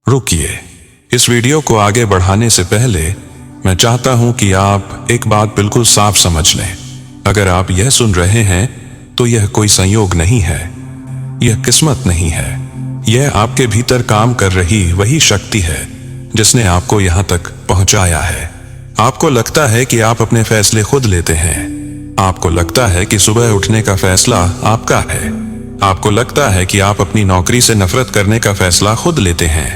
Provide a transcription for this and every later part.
रुकिए, इस वीडियो को आगे बढ़ाने से पहले मैं चाहता हूं कि आप एक बात बिल्कुल साफ समझ लें। अगर आप यह सुन रहे हैं तो यह कोई संयोग नहीं है, यह किस्मत नहीं है, यह आपके भीतर काम कर रही वही शक्ति है जिसने आपको यहां तक पहुंचाया है। आपको लगता है कि आप अपने फैसले खुद लेते हैं, आपको लगता है कि सुबह उठने का फैसला आपका है, आपको लगता है कि आप अपनी नौकरी से नफरत करने का फैसला खुद लेते हैं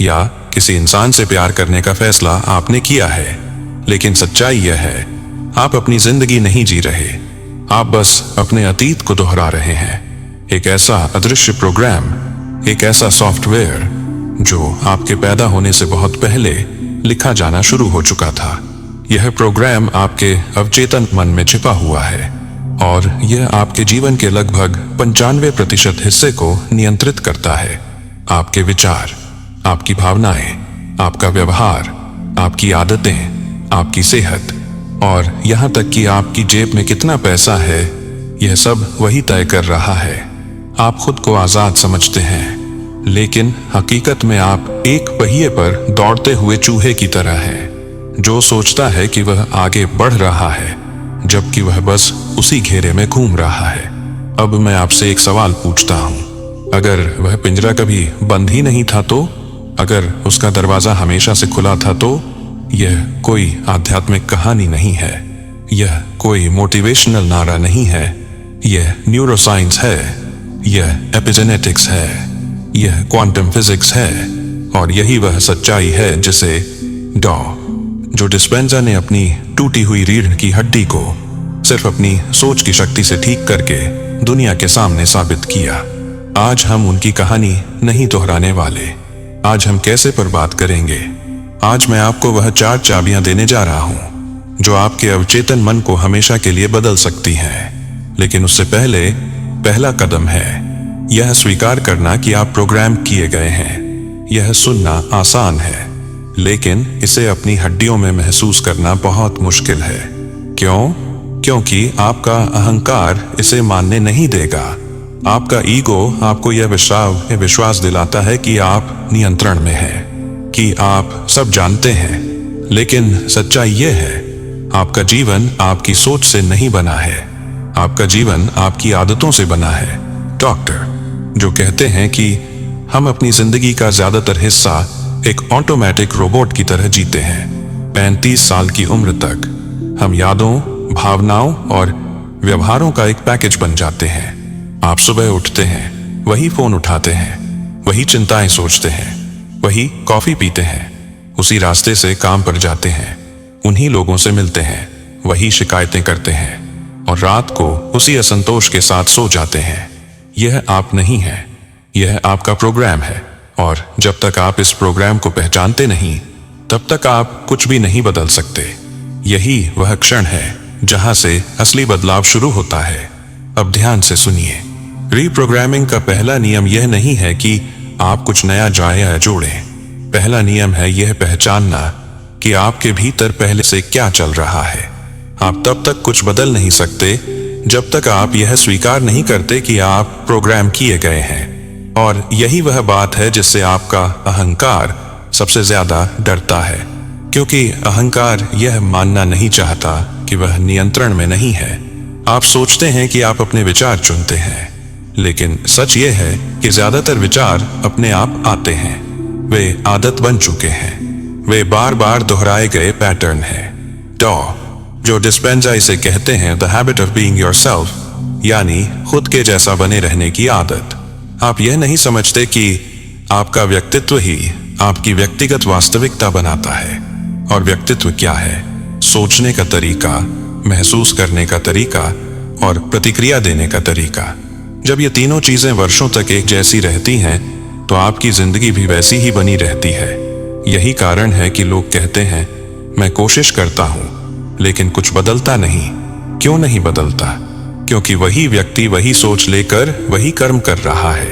या किसी इंसान से प्यार करने का फैसला आपने किया है। लेकिन सच्चाई यह है, आप अपनी जिंदगी नहीं जी रहे, आप बस अपने अतीत को दोहरा रहे हैं। एक ऐसा अदृश्य प्रोग्राम, एक ऐसा सॉफ्टवेयर जो आपके पैदा होने से बहुत पहले लिखा जाना शुरू हो चुका था। यह प्रोग्राम आपके अवचेतन मन में छिपा हुआ है और यह आपके जीवन के लगभग 95% हिस्से को नियंत्रित करता है। आपके विचार, आपकी भावनाएं, आपका व्यवहार, आपकी आदतें, आपकी सेहत और यहां तक कि आपकी जेब में कितना पैसा है, यह सब वही तय कर रहा है। आप खुद को आजाद समझते हैं, लेकिन हकीकत में आप एक पहिए पर दौड़ते हुए चूहे की तरह हैं, जो सोचता है कि वह आगे बढ़ रहा है जबकि वह बस उसी घेरे में घूम रहा है। अब मैं आपसे एक सवाल पूछता हूं, अगर वह पिंजरा कभी बंद ही नहीं था तो, अगर उसका दरवाजा हमेशा से खुला था तो, यह कोई आध्यात्मिक कहानी नहीं है, यह कोई मोटिवेशनल नारा नहीं है, यह न्यूरोसाइंस है, यह एपिजेनेटिक्स है, यह क्वांटम फिजिक्स है और यही वह सच्चाई है जिसे जो डिस्पेंजा ने अपनी टूटी हुई रीढ़ की हड्डी को सिर्फ अपनी सोच की शक्ति से ठीक करके दुनिया के सामने साबित किया। आज हम उनकी कहानी नहीं दोहराने वाले, आज हम कैसे पर बात करेंगे। आज मैं आपको वह 4 चाबियां देने जा रहा हूं जो आपके अवचेतन मन को हमेशा के लिए बदल सकती हैं। लेकिन उससे पहले पहला कदम है यह स्वीकार करना कि आप प्रोग्राम किए गए हैं। यह सुनना आसान है, लेकिन इसे अपनी हड्डियों में महसूस करना बहुत मुश्किल है। क्यों? क्योंकि आपका अहंकार इसे मानने नहीं देगा। आपका ईगो आपको यह विश्वास दिलाता है कि आप नियंत्रण में हैं, कि आप सब जानते हैं। लेकिन सच्चाई यह है, आपका जीवन आपकी सोच से नहीं बना है, आपका जीवन आपकी आदतों से बना है। डॉक्टर जो कहते हैं कि हम अपनी जिंदगी का ज्यादातर हिस्सा एक ऑटोमेटिक रोबोट की तरह जीते हैं। 35 साल की उम्र तक हम यादों, भावनाओं और व्यवहारों का एक पैकेज बन जाते हैं। आप सुबह उठते हैं, वही फोन उठाते हैं, वही चिंताएं सोचते हैं, वही कॉफी पीते हैं, उसी रास्ते से काम पर जाते हैं, उन्हीं लोगों से मिलते हैं, वही शिकायतें करते हैं और रात को उसी असंतोष के साथ सो जाते हैं। यह आप नहीं है, यह आपका प्रोग्राम है और जब तक आप इस प्रोग्राम को पहचानते नहीं, तब तक आप कुछ भी नहीं बदल सकते। यही वह क्षण है जहां से असली बदलाव शुरू होता है। अब ध्यान से सुनिए, रीप्रोग्रामिंग का पहला नियम यह नहीं है कि आप कुछ नया जाए या जोड़ें। पहला नियम है यह पहचानना कि आपके भीतर पहले से क्या चल रहा है। आप तब तक कुछ बदल नहीं सकते जब तक आप यह स्वीकार नहीं करते कि आप प्रोग्राम किए गए हैं। और यही वह बात है जिससे आपका अहंकार सबसे ज्यादा डरता है, क्योंकि अहंकार यह मानना नहीं चाहता कि वह नियंत्रण में नहीं है। आप सोचते हैं कि आप अपने विचार चुनते हैं, लेकिन सच यह है कि ज्यादातर विचार अपने आप आते हैं। वे आदत बन चुके हैं, वे बार बार दोहराए गए पैटर्न हैं। जो डिस्पेंजा इसे कहते हैं the habit of being yourself, यानी खुद के जैसा बने रहने की आदत। आप यह नहीं समझते कि आपका व्यक्तित्व ही आपकी व्यक्तिगत वास्तविकता बनाता है। और व्यक्तित्व क्या है? सोचने का तरीका, महसूस करने का तरीका और प्रतिक्रिया देने का तरीका। जब ये तीनों चीजें वर्षों तक एक जैसी रहती हैं, तो आपकी जिंदगी भी वैसी ही बनी रहती है। यही कारण है कि लोग कहते हैं, मैं कोशिश करता हूं लेकिन कुछ बदलता नहीं। क्यों नहीं बदलता? क्योंकि वही व्यक्ति वही सोच लेकर वही कर्म कर रहा है।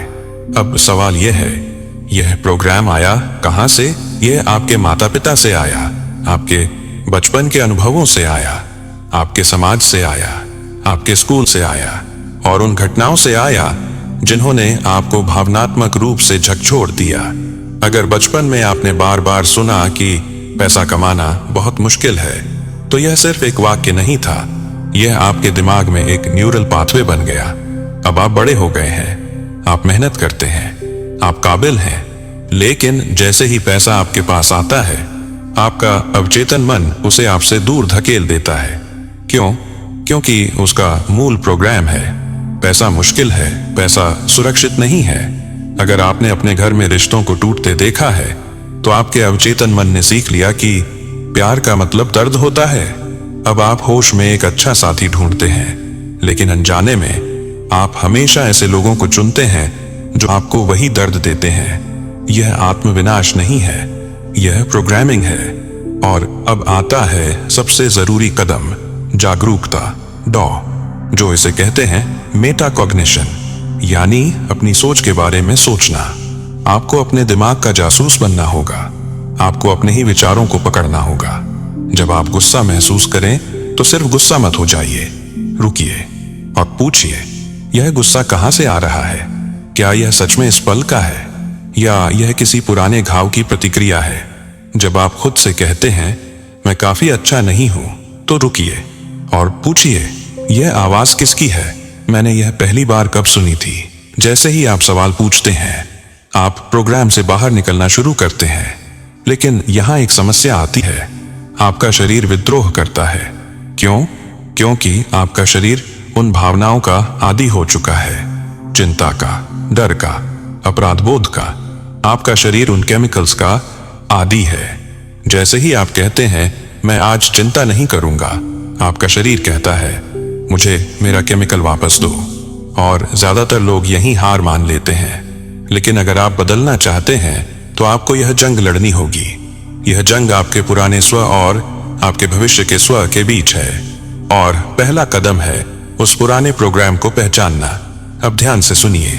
अब सवाल यह है, यह प्रोग्राम आया कहां से? यह आपके माता पिता से आया, आपके बचपन के अनुभवों से आया, आपके समाज से आया, आपके स्कूल से आया और उन घटनाओं से आया जिन्होंने आपको भावनात्मक रूप से झकझोर दिया। अगर बचपन में आपने बार बार सुना कि पैसा कमाना बहुत मुश्किल है, तो यह सिर्फ एक वाक्य नहीं था, यह आपके दिमाग में एक न्यूरल पाथवे बन गया। अब आप बड़े हो गए हैं, आप मेहनत करते हैं, आप काबिल हैं, लेकिन जैसे ही पैसा आपके पास आता है, आपका अवचेतन मन उसे आपसे दूर धकेल देता है। क्यों? क्योंकि उसका मूल प्रोग्राम है, पैसा मुश्किल है, पैसा सुरक्षित नहीं है। अगर आपने अपने घर में रिश्तों को टूटते देखा है, तो आपके अवचेतन मन ने सीख लिया कि प्यार का मतलब दर्द होता है। अब आप होश में एक अच्छा साथी ढूंढते हैं, लेकिन अनजाने में आप हमेशा ऐसे लोगों को चुनते हैं जो आपको वही दर्द देते हैं। यह आत्मविनाश नहीं है, यह प्रोग्रामिंग है। और अब आता है सबसे जरूरी कदम, जागरूकता, डॉ, जो इसे कहते हैं मेटाकॉग्निशन, यानी अपनी सोच के बारे में सोचना। आपको अपने दिमाग का जासूस बनना होगा, आपको अपने ही विचारों को पकड़ना होगा। जब आप गुस्सा महसूस करें तो सिर्फ गुस्सा मत हो जाइए, रुकिए और पूछिए, यह गुस्सा कहां से आ रहा है? क्या यह सच में इस पल का है, या यह किसी पुराने घाव की प्रतिक्रिया है? जब आप खुद से कहते हैं मैं काफी अच्छा नहीं हूं, तो रुकिए और पूछिए, यह आवाज किसकी है? मैंने यह पहली बार कब सुनी थी? जैसे ही आप सवाल पूछते हैं, आप प्रोग्राम से बाहर निकलना शुरू करते हैं। लेकिन यहां एक समस्या आती है, आपका शरीर विद्रोह करता है। क्यों? क्योंकि आपका शरीर उन भावनाओं का आदी हो चुका है, चिंता का, डर का, अपराध बोध का। आपका शरीर उन केमिकल्स का आदी है। जैसे ही आप कहते हैं मैं आज चिंता नहीं करूंगा, आपका शरीर कहता है मुझे मेरा केमिकल वापस दो। और ज्यादातर लोग यही हार मान लेते हैं। लेकिन अगर आप बदलना चाहते हैं तो आपको यह जंग लड़नी होगी। यह जंग आपके पुराने स्व और आपके भविष्य के स्व के बीच है। और पहला कदम है उस पुराने प्रोग्राम को पहचानना। अब ध्यान से सुनिए,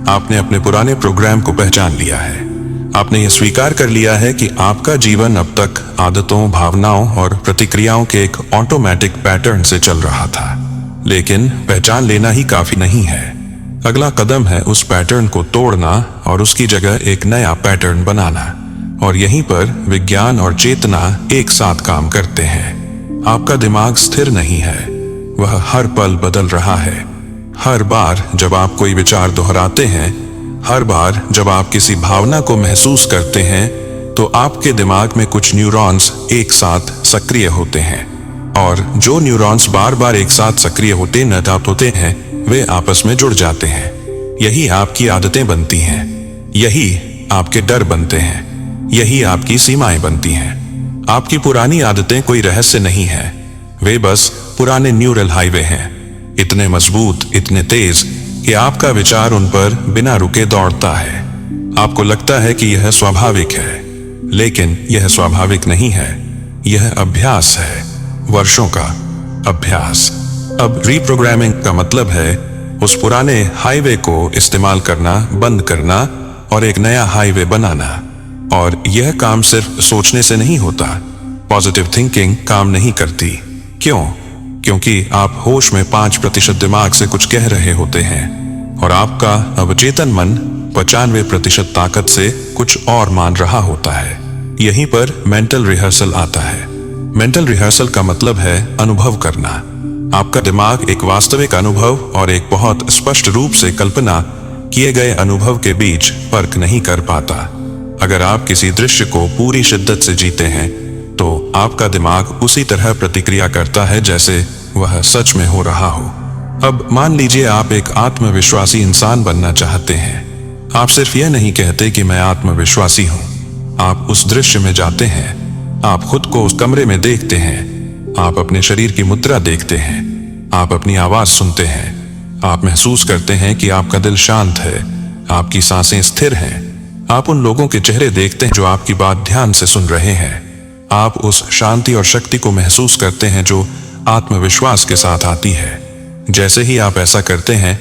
आपने अपने पुराने प्रोग्राम को पहचान लिया है। आपने यह स्वीकार कर लिया है कि आपका जीवन अब तक आदतों, भावनाओं और प्रतिक्रियाओं के एक ऑटोमेटिक पैटर्न से चल रहा था। लेकिन पहचान लेना ही काफी नहीं है। अगला कदम है उस पैटर्न को तोड़ना और उसकी जगह एक नया पैटर्न बनाना। और यहीं पर विज्ञान और चेतना एक साथ काम करते हैं। आपका दिमाग स्थिर नहीं है, वह हर पल बदल रहा है। हर बार जब आप कोई विचार दोहराते हैं, हर बार जब आप किसी भावना को महसूस करते हैं, तो आपके दिमाग में कुछ न्यूरॉन्स एक साथ सक्रिय होते हैं। और जो न्यूरॉन्स बार बार एक साथ सक्रिय होते हैं, वे आपस में जुड़ जाते हैं। यही आपकी आदतें बनती हैं, यही आपके डर बनते हैं, यही आपकी सीमाएं बनती हैं। आपकी पुरानी आदतें कोई रहस्य नहीं है, वे बस पुराने न्यूरल हाईवे हैं, इतने मजबूत, इतने तेज कि आपका विचार उन पर बिना रुके दौड़ता है। आपको लगता है कि यह स्वाभाविक है, लेकिन यह स्वाभाविक नहीं है, यह अभ्यास है, वर्षों का अभ्यास। अब रीप्रोग्रामिंग का मतलब है उस पुराने हाईवे को इस्तेमाल करना बंद करना और एक नया हाईवे बनाना। और यह काम सिर्फ सोचने से नहीं होता। पॉजिटिव थिंकिंग काम नहीं करती। क्यों? क्योंकि आप होश में 5% दिमाग से कुछ कह रहे होते हैं और आपका अवचेतन मन 95% ताकत से कुछ और मान रहा होता है। यहीं पर मेंटल रिहर्सल आता है। मेंटल रिहर्सल का मतलब है अनुभव करना। आपका दिमाग एक वास्तविक अनुभव और एक बहुत स्पष्ट रूप से कल्पना किए गए अनुभव के बीच फर्क नहीं कर पाता। अगर आप किसी दृश्य को पूरी शिद्दत से जीते हैं, तो आपका दिमाग उसी तरह प्रतिक्रिया करता है जैसे वह सच में हो रहा हो। अब मान लीजिए आप एक आत्मविश्वासी इंसान बनना चाहते हैं। आप सिर्फ यह नहीं कहते कि मैं आत्मविश्वासी हूं। आप उस दृश्य में जाते हैं, आप खुद को उस कमरे में देखते हैं, आप अपने शरीर की मुद्रा देखते हैं, आप अपनी आवाज सुनते हैं, आप महसूस करते हैं कि आपका दिल शांत है, आपकी सांसें स्थिर हैं। आप उन लोगों के चेहरे देखते हैं जो आपकी बात ध्यान से सुन रहे हैं। आप उस शांति और शक्ति को महसूस करते हैं जो आत्मविश्वास के साथ आती है। जैसे ही आप ऐसा करते हैं,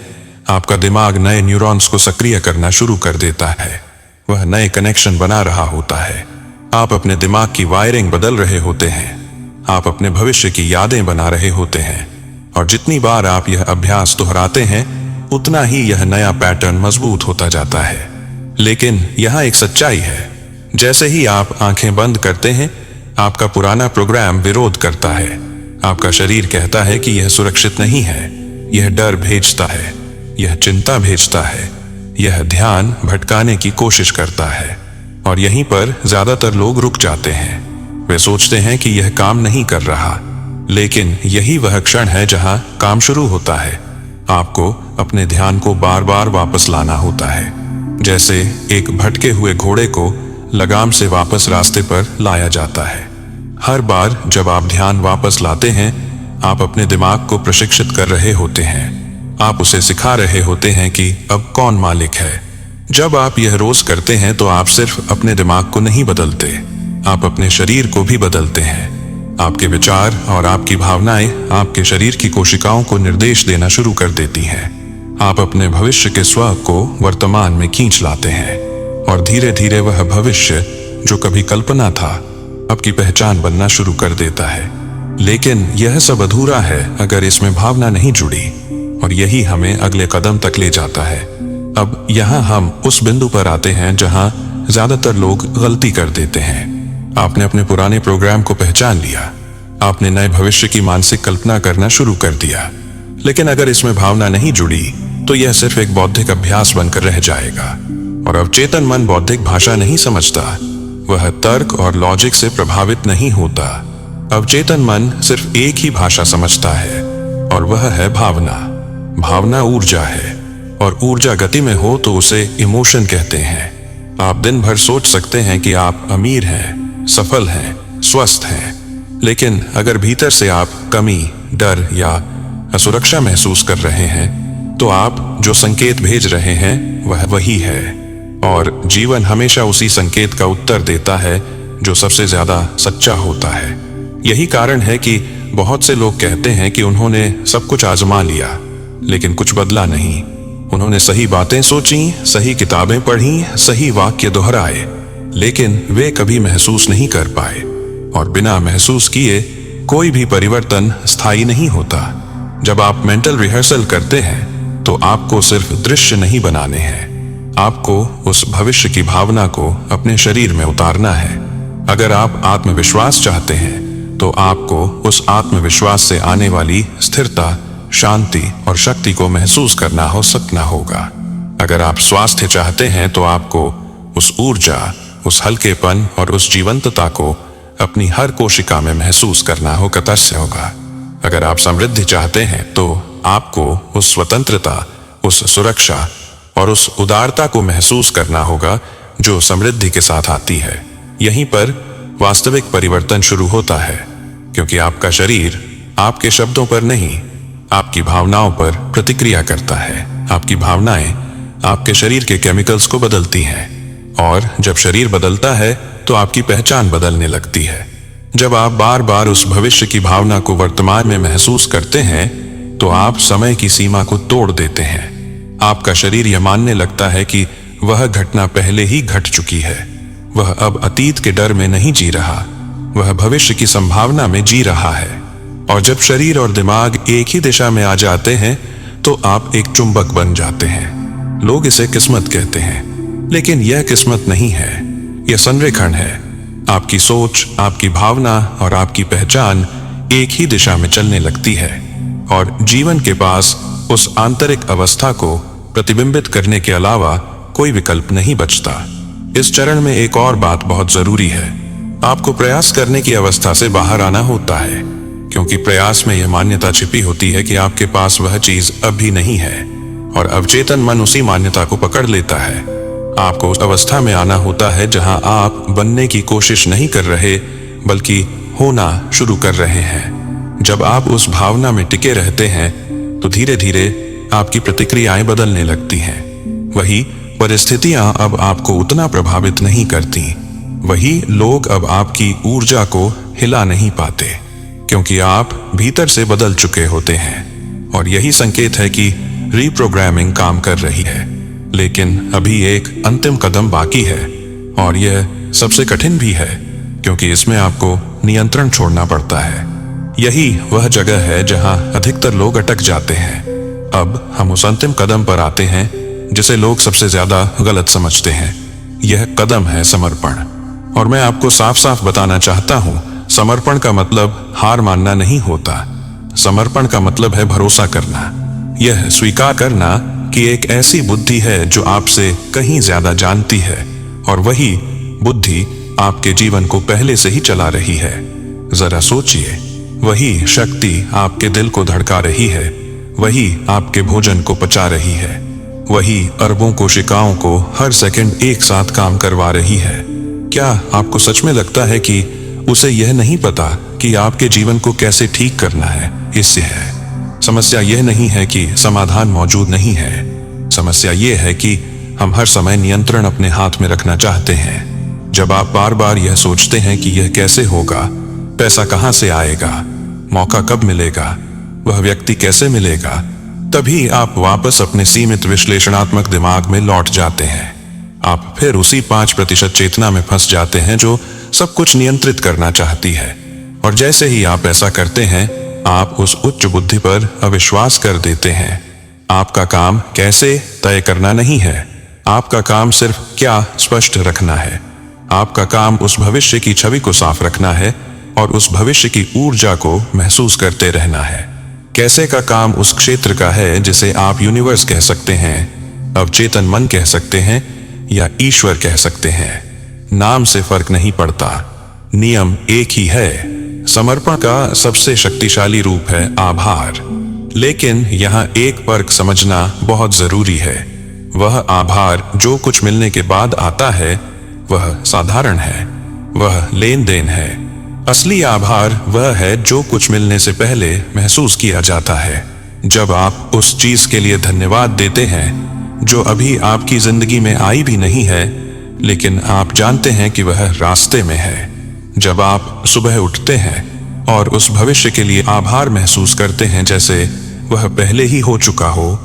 आपका दिमाग नए न्यूरॉन्स को सक्रिय करना शुरू कर देता है। वह नए कनेक्शन बना रहा होता है। आप अपने दिमाग की वायरिंग बदल रहे होते हैं। आप अपने भविष्य की यादें बना रहे होते हैं। और जितनी बार आप यह अभ्यास दोहराते हैं, उतना ही यह नया पैटर्न मजबूत होता जाता है। लेकिन यहाँ एक सच्चाई है, जैसे ही आप आंखें बंद करते हैं, आपका पुराना प्रोग्राम विरोध करता है। आपका शरीर कहता है कि यह सुरक्षित नहीं है, यह डर भेजता है, यह चिंता भेजता है, यह ध्यान भटकाने की कोशिश करता है। और यहीं पर ज्यादातर लोग रुक जाते हैं। वे सोचते हैं कि यह काम नहीं कर रहा, लेकिन यही वह क्षण है जहां काम शुरू होता है। आपको अपने ध्यान को बार बार वापस लाना होता है, जैसे एक भटके हुए घोड़े को लगाम से वापस रास्ते पर लाया जाता है। हर बार जब आप ध्यान वापस लाते हैं, आप अपने दिमाग को प्रशिक्षित कर रहे होते हैं। आप उसे सिखा रहे होते हैं कि अब कौन मालिक है। जब आप यह रोज करते हैं तो आप सिर्फ अपने दिमाग को नहीं बदलते, आप अपने शरीर को भी बदलते हैं। आपके विचार और आपकी भावनाएं आपके शरीर की कोशिकाओं को निर्देश देना शुरू कर देती हैं। आप अपने भविष्य के स्व को वर्तमान में खींच लाते हैं, और धीरे धीरे वह भविष्य जो कभी कल्पना था, आपकी पहचान बनना शुरू कर देता है। लेकिन यह सब अधूरा है अगर इसमें भावना नहीं जुड़ी, और यही हमें अगले कदम तक ले जाता है। अब यहाँ हम उस बिंदु पर आते हैं जहाँ ज्यादातर लोग गलती कर देते हैं। आपने अपने पुराने प्रोग्राम को पहचान लिया, आपने नए भविष्य की मानसिक कल्पना करना शुरू कर दिया, लेकिन अगर इसमें भावना नहीं जुड़ी तो यह सिर्फ एक बौद्धिक अभ्यास बनकर रह जाएगा। और अवचेतन मन बौद्धिक भाषा नहीं समझता, वह तर्क और लॉजिक से प्रभावित नहीं होता। अवचेतन मन सिर्फ एक ही भाषा समझता है, और वह है भावना। भावना ऊर्जा है, और ऊर्जा गति में हो तो उसे इमोशन कहते हैं। आप दिन भर सोच सकते हैं कि आप अमीर हैं, सफल हैं, स्वस्थ हैं, लेकिन अगर भीतर से आप कमी, डर या असुरक्षा महसूस कर रहे हैं, तो आप जो संकेत भेज रहे हैं वह वही है। और जीवन हमेशा उसी संकेत का उत्तर देता है जो सबसे ज्यादा सच्चा होता है। यही कारण है कि बहुत से लोग कहते हैं कि उन्होंने सब कुछ आजमा लिया, लेकिन कुछ बदला नहीं। उन्होंने सही बातें सोची, सही किताबें पढ़ी, सही वाक्य दोहराए, लेकिन वे कभी महसूस नहीं कर पाए। और बिना महसूस किए कोई भी परिवर्तन स्थायी नहीं होता। जब आप मेंटल रिहर्सल करते हैं तो आपको सिर्फ दृश्य नहीं बनाने हैं, आपको उस भविष्य की भावना को अपने शरीर में उतारना है। अगर आप आत्मविश्वास चाहते हैं तो आपको उस आत्मविश्वास से आने वाली स्थिरता, शांति और शक्ति को महसूस करना हो सकना होगा। अगर आप स्वास्थ्य चाहते हैं तो आपको उस ऊर्जा, उस हल्केपन और उस जीवंतता को अपनी हर कोशिका में महसूस करना हो कतस्य होगा। अगर आप समृद्धि चाहते हैं तो आपको उस स्वतंत्रता, उस सुरक्षा और उस उदारता को महसूस करना होगा जो समृद्धि के साथ आती है। यहीं पर वास्तविक परिवर्तन शुरू होता है, क्योंकि आपका शरीर आपके शब्दों पर नहीं, आपकी भावनाओं पर प्रतिक्रिया करता है। आपकी भावनाएं आपके शरीर के केमिकल्स को बदलती हैं, और जब शरीर बदलता है तो आपकी पहचान बदलने लगती है। जब आप बार बार उस भविष्य की भावना को वर्तमान में महसूस करते हैं तो आप समय की सीमा को तोड़ देते हैं। आपका शरीर यह मानने लगता है कि वह घटना पहले ही घट चुकी है। वह अब अतीत के डर में नहीं जी रहा, वह भविष्य की संभावना में जी रहा है। और जब शरीर और दिमाग एक ही दिशा में आ जाते हैं तो आप एक चुंबक बन जाते हैं। लोग इसे किस्मत कहते हैं, लेकिन यह किस्मत नहीं है, यह संरेखण है। आपकी सोच, आपकी भावना और आपकी पहचान एक ही दिशा में चलने लगती है, और जीवन के पास उस आंतरिक अवस्था को प्रतिबिंबित करने के अलावा कोई विकल्प नहीं बचता। इस चरण में एक और बात बहुत जरूरी है। आपको प्रयास करने की अवस्था से बाहर आना होता है, क्योंकि प्रयास में यह मान्यता छिपी होती है कि आपके पास वह चीज अभी नहीं है, और अवचेतन मन उसी मान्यता को पकड़ लेता है। आपको उस अवस्था में आना होता है जहां आप बनने की कोशिश नहीं कर रहे, बल्कि होना शुरू कर रहे हैं। जब आप उस भावना में टिके रहते हैं तो धीरे धीरे आपकी प्रतिक्रियाएं बदलने लगती हैं। वही परिस्थितियां अब आपको उतना प्रभावित नहीं करती, वही लोग अब आपकी ऊर्जा को हिला नहीं पाते, क्योंकि आप भीतर से बदल चुके होते हैं। और यही संकेत है कि रीप्रोग्रामिंग काम कर रही है। लेकिन अभी एक अंतिम कदम बाकी है, और यह सबसे कठिन भी है, क्योंकि इसमें आपको नियंत्रण छोड़ना पड़ता है। यही वह जगह है जहां अधिकतर लोग अटक जाते हैं। अब हम उस अंतिम कदम पर आते हैं जिसे लोग सबसे ज्यादा गलत समझते हैं। यह कदम है समर्पण। और मैं आपको साफ साफ बताना चाहता हूं, समर्पण का मतलब हार मानना नहीं होता। समर्पण का मतलब है भरोसा करना। यह स्वीकार करना कि एक ऐसी बुद्धि है जो आपसे कहीं ज्यादा जानती है, और वही बुद्धि आपके जीवन को पहले से ही चला रही है। जरा सोचिए, वही शक्ति आपके दिल को धड़का रही है, वही आपके भोजन को पचा रही है, वही अरबों कोशिकाओं को हर सेकंड एक साथ काम करवा रही है। क्या आपको सच में लगता है कि उसे यह नहीं पता कि आपके जीवन को कैसे ठीक करना है? इससे है समस्या यह नहीं है कि समाधान मौजूद नहीं है। समस्या यह है कि हम हर समय नियंत्रण अपने हाथ में रखना चाहते हैं। जब आप बार बार यह सोचते हैं कि यह कैसे होगा, पैसा कहां से आएगा, मौका कब मिलेगा, वह व्यक्ति कैसे मिलेगा, तभी आप वापस अपने सीमित विश्लेषणात्मक दिमाग में लौट जाते हैं। आप फिर उसी 5% चेतना में फंस जाते हैं जो सब कुछ नियंत्रित करना चाहती है। और जैसे ही आप ऐसा करते हैं, आप उस उच्च बुद्धि पर अविश्वास कर देते हैं। आपका काम कैसे तय करना नहीं है, आपका काम सिर्फ क्या स्पष्ट रखना है। आपका काम उस भविष्य की छवि को साफ रखना है और उस भविष्य की ऊर्जा को महसूस करते रहना है। कैसे का काम उस क्षेत्र का है जिसे आप यूनिवर्स कह सकते हैं, अवचेतन मन कह सकते हैं या ईश्वर कह सकते हैं। नाम से फर्क नहीं पड़ता, नियम एक ही है। समर्पण का सबसे शक्तिशाली रूप है आभार। लेकिन यहाँ एक फर्क समझना बहुत जरूरी है। वह आभार जो कुछ मिलने के बाद आता है वह साधारण है, वह लेन देन है। असली आभार वह है जो कुछ मिलने से पहले महसूस किया जाता है। जब आप उस चीज के लिए धन्यवाद देते हैं जो अभी आपकी जिंदगी में आई भी नहीं है, लेकिन आप जानते हैं कि वह रास्ते में है। जब आप सुबह उठते हैं और उस भविष्य के लिए आभार महसूस करते हैं जैसे वह पहले ही हो चुका हो,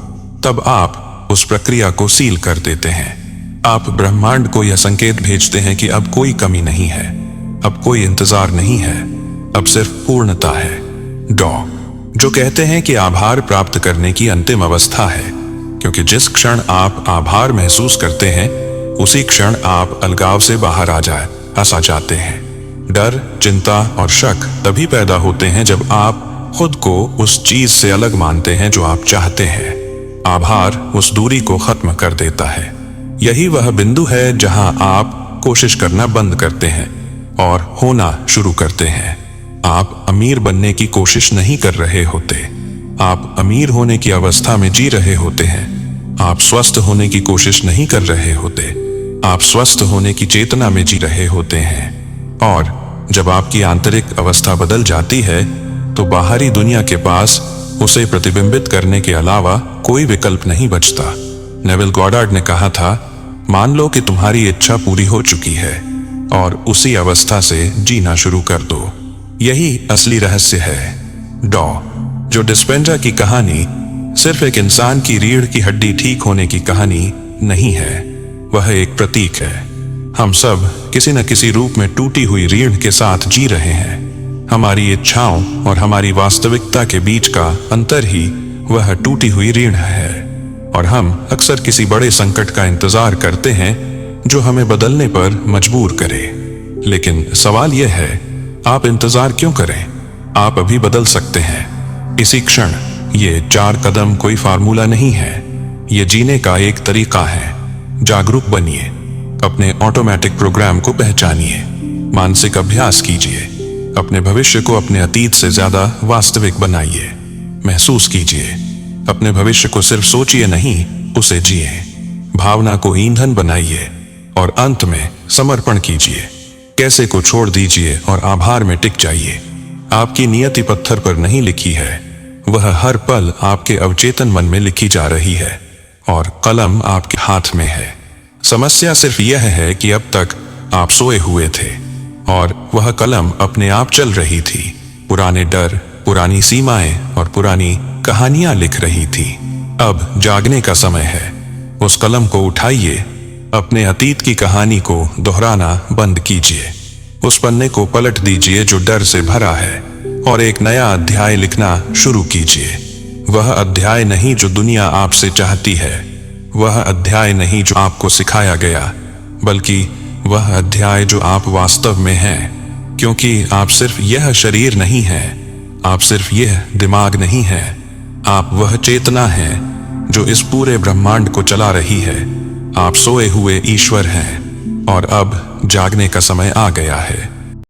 तब आप उस प्रक्रिया को सील कर देते हैं। आप ब्रह्मांड को यह संकेत भेजते हैं कि अब कोई कमी नहीं है, अब कोई इंतजार नहीं है, अब सिर्फ पूर्णता है। जो कहते हैं कि आभार प्राप्त करने की अंतिम अवस्था है, क्योंकि जिस क्षण आप आभार महसूस करते हैं उसी क्षण आप अलगाव से बाहर आ जाते हैं। डर, चिंता और शक तभी पैदा होते हैं जब आप खुद को उस चीज से अलग मानते हैं जो आप चाहते हैं। आभार उस दूरी को खत्म कर देता है। यही वह बिंदु है जहां आप कोशिश करना बंद करते हैं और होना शुरू करते हैं। आप अमीर बनने की कोशिश नहीं कर रहे होते, आप अमीर होने की अवस्था में जी रहे होते हैं। आप स्वस्थ होने की कोशिश नहीं कर रहे होते, आप स्वस्थ होने की चेतना में जी रहे होते हैं। और जब आपकी आंतरिक अवस्था बदल जाती है तो बाहरी दुनिया के पास उसे प्रतिबिंबित करने के अलावा कोई विकल्प नहीं बचता। नेविल गॉडार्ड ने कहा था, मान लो कि तुम्हारी इच्छा पूरी हो चुकी है और उसी अवस्था से जीना शुरू कर दो। यही असली रहस्य है। जो डिस्पेंजा की कहानी सिर्फ एक इंसान की रीढ़ की हड्डी ठीक होने की कहानी नहीं है, वह एक प्रतीक है। हम सब किसी न किसी रूप में टूटी हुई रीढ़ के साथ जी रहे हैं। हमारी इच्छाओं और हमारी वास्तविकता के बीच का अंतर ही वह टूटी हुई रीढ़ है। और हम अक्सर किसी बड़े संकट का इंतजार करते हैं जो हमें बदलने पर मजबूर करे। लेकिन सवाल यह है, आप इंतजार क्यों करें? आप अभी बदल सकते हैं, इसी क्षण। ये 4 कदम कोई फार्मूला नहीं है, ये जीने का एक तरीका है। जागरूक बनिए, अपने ऑटोमेटिक प्रोग्राम को पहचानिए, मानसिक अभ्यास कीजिए, अपने भविष्य को अपने अतीत से ज्यादा वास्तविक बनाइए। महसूस कीजिए, अपने भविष्य को सिर्फ सोचिए नहीं, उसे जिए। भावना को ईंधन बनाइए और अंत में समर्पण कीजिए। कैसे को छोड़ दीजिए और आभार में टिक जाइए। आपकी नियति पत्थर पर नहीं लिखी है, वह हर पल आपके अवचेतन मन में लिखी जा रही है और कलम आपके हाथ में है। समस्या सिर्फ यह है कि अब तक आप सोए हुए थे और वह कलम अपने आप चल रही थी, पुराने डर, पुरानी सीमाएं और पुरानी कहानियां लिख रही थी। अब जागने का समय है। उस कलम को उठाइए, अपने अतीत की कहानी को दोहराना बंद कीजिए, उस पन्ने को पलट दीजिए जो डर से भरा है और एक नया अध्याय लिखना शुरू कीजिए। वह अध्याय नहीं जो दुनिया आपसे चाहती है, वह अध्याय नहीं जो आपको सिखाया गया, बल्कि वह अध्याय जो आप वास्तव में हैं। क्योंकि आप सिर्फ यह शरीर नहीं हैं, आप सिर्फ यह दिमाग नहीं हैं, आप वह चेतना हैं जो इस पूरे ब्रह्मांड को चला रही है। आप सोए हुए ईश्वर हैं और अब जागने का समय आ गया है।